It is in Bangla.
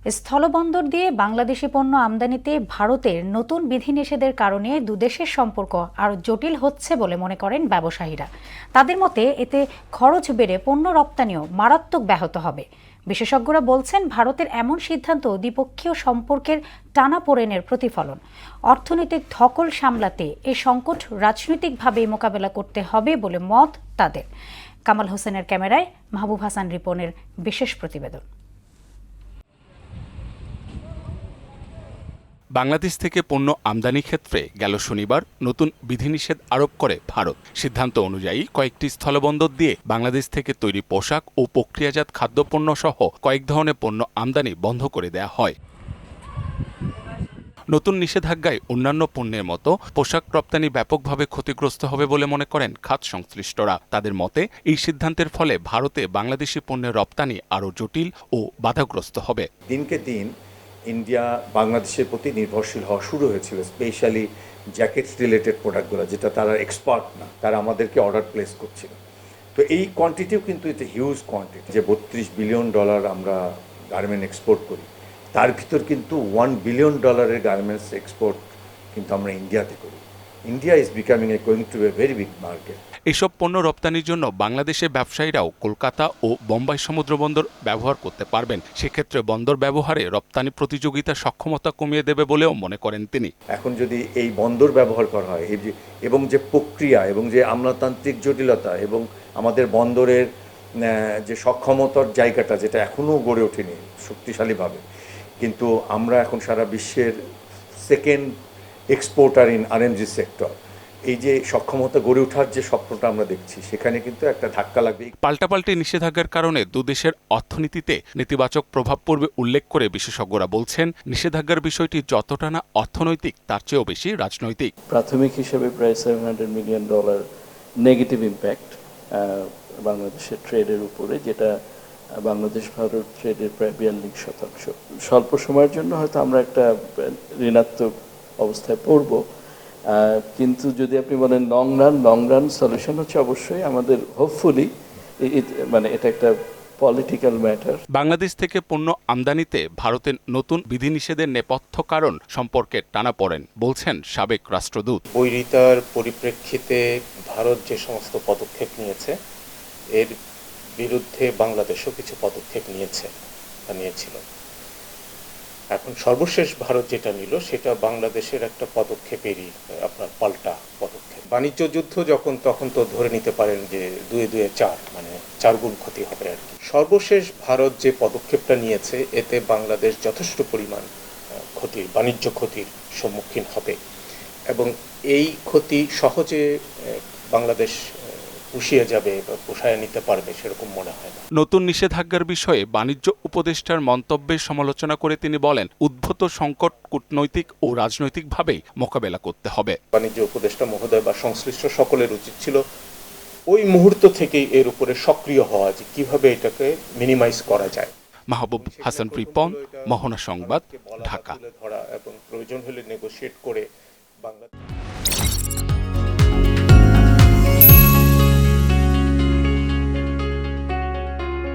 স্থলবন্দর দিয়ে বাংলাদেশি পণ্য আমদানিতে ভারতের নতুন বিধিনিষেধের কারণে দুদেশের সম্পর্ক আরও জটিল হচ্ছে বলে মনে করেন ব্যবসায়ীরা। তাদের মতে এতে খরচ বেড়ে পণ্য রপ্তানিও মারাত্মক ব্যাহত হবে। বিশেষজ্ঞরা বলছেন, ভারতের এমন সিদ্ধান্ত দ্বিপক্ষীয় সম্পর্কের টানাপোড়েনের প্রতিফলন। অর্থনৈতিক ধকল সামলাতে এই সংকট রাজনৈতিকভাবে মোকাবেলা করতে হবে বলে মত তাদের। কামাল হোসেনের ক্যামেরায় মাহবুব হাসান রিপনের বিশেষ প্রতিবেদন। বাংলাদেশ থেকে পণ্য আমদানি ক্ষেত্রে গেল শনিবার নতুন বিধিনিষেধ আরোপ করে ভারত। সিদ্ধান্ত অনুযায়ী কয়েকটি স্থলবন্দর দিয়ে বাংলাদেশ থেকে তৈরি পোশাক ও প্রক্রিয়াজাত খাদ্যপণ্য সহ কয়েক ধরনের পণ্য আমদানি বন্ধ করে দেয়া হয়। নতুন নিষেধাজ্ঞায় অন্যান্য পণ্যের মতো পোশাক রপ্তানি ব্যাপকভাবে ক্ষতিগ্রস্ত হবে বলে মনে করেন খাত সংশ্লিষ্টরা। তাদের মতে এই সিদ্ধান্তের ফলে ভারতে বাংলাদেশি পণ্যের রপ্তানি আরও জটিল ও বাধাগ্রস্ত হবে। দিনকে দিন ইন্ডিয়া বাংলাদেশের প্রতি নির্ভরশীল হওয়া শুরু হয়েছিল, স্পেশালি জ্যাকেটস রিলেটেড প্রোডাক্টগুলো, যেটা তারা এক্সপার্ট না, তারা আমাদেরকে অর্ডার প্লেস করছিল। তো এই কোয়ান্টিটিও কিন্তু এটা হিউজ কোয়ান্টিটি, যে $32 বিলিয়ন আমরা গার্মেন্ট এক্সপোর্ট করি, তার ভিতর কিন্তু $1 বিলিয়ন গার্মেন্টস এক্সপোর্ট কিন্তু আমরা ইন্ডিয়াতে করি। India is becoming going to a very big market. এসব পণ্য রপ্তানির জন্য বাংলাদেশের ব্যবসায়ীরাও কলকাতা ও বোম্বাই সমুদ্রবন্দর ব্যবহার করতে পারবেন। সেক্ষেত্রে বন্দর ব্যবহারে রপ্তানি প্রতিযোগিতার সক্ষমতা কমিয়ে দেবে বলেও মনে করেন তিনি। এখন যদি এই বন্দর ব্যবহার করা হয় এবং যে প্রক্রিয়া এবং যে আমলাতান্ত্রিক জটিলতা এবং আমাদের বন্দরের যে সক্ষমতার জায়গাটা, যেটা এখনও গড়ে ওঠেনি শক্তিশালীভাবে, কিন্তু আমরা এখন সারা বিশ্বের second exporter in RMG sector, এই যে সক্ষমতা গড়ে ওঠার যে স্বপ্নটা আমরা দেখছি, সেখানে কিন্তু একটা ধাক্কা লাগবে। পাল্টাপাল্টি নিষেধাজ্ঞার কারণে দুদেশের অর্থনীতিতে নেতিবাচক প্রভাব পড়বে উল্লেখ করে বিশেষজ্ঞরা বলছেন, নিষেধাজ্ঞার বিষয়টি যতটা না অর্থনৈতিক, তার চেয়েও বেশি রাজনৈতিক। প্রাথমিক হিসেবে প্রায় $700 মিলিয়ন নেগেটিভ ইম্প্যাক্ট বাংলাদেশের ট্রেডের উপরে, যেটা বাংলাদেশ ভারত ট্রেডের প্রায় 42%। স্বল্প সময়ের জন্য হয়তো আমরা একটা ঋণাত্মক অবস্থায় পড়ব, কিন্তু যদি আপনি বলেন লং রান সলিউশন হচ্ছে অবশ্যই আমাদের হোপফুলি মানে এটা একটা পলিটিক্যাল ম্যাটার। বাংলাদেশ থেকে পণ্য আমদানিতে ভারতের নতুন বিধিনিষেধের নেপথ্য কারণ সম্পর্কে টানাপোড়েন বলছেন সাবেক রাষ্ট্রদূত। বৈরিতার পরিপ্রেক্ষিতে ভারত যে সমস্ত পদক্ষেপ নিয়েছে, এর বিরুদ্ধে বাংলাদেশও কিছু পদক্ষেপ নিয়েছিল। এখন সর্বশেষ ভারত যেটা নিল, সেটা বাংলাদেশের একটা পদক্ষেপেরই আপনার পাল্টা পদক্ষেপ। বাণিজ্য যুদ্ধ তখন তো ধরে নিতে পারেন যে 2 4, মানে 4 গুণ ক্ষতি হবে আর কি। সর্বশেষ ভারত যে পদক্ষেপটা নিয়েছে, এতে বাংলাদেশ যথেষ্ট পরিমাণ বাণিজ্য ক্ষতির সম্মুখীন হবে, এবং এই ক্ষতি সহজে বাংলাদেশ পুষিয়ে যাবে বা পোষায় নিতে পারবে সেরকম মনে হয় না। নতুন নিষেধাজ্ঞার বিষয়ে বাণিজ্য উপদেষ্টার মন্তব্যের সমালোচনা করে তিনি বলেন, উদ্ভূত সংকট কূটনৈতিক ও রাজনৈতিকভাবেই মোকাবেলা করতে হবে। বাণিজ্য উপদেষ্টা মহোদয় বা সংশ্লিষ্ট সকলের উচিত ছিল ওই মুহূর্ত থেকেই এর উপরে সক্রিয় হওয়া, যে কিভাবে এটাকে মিনিমাইজ করা যায়। মাহবুব হাসান রিপন, মোহনা সংবাদ, ঢাকা। এবং প্রয়োজন হলে নেগোশিয়েট করে বাংলাদেশ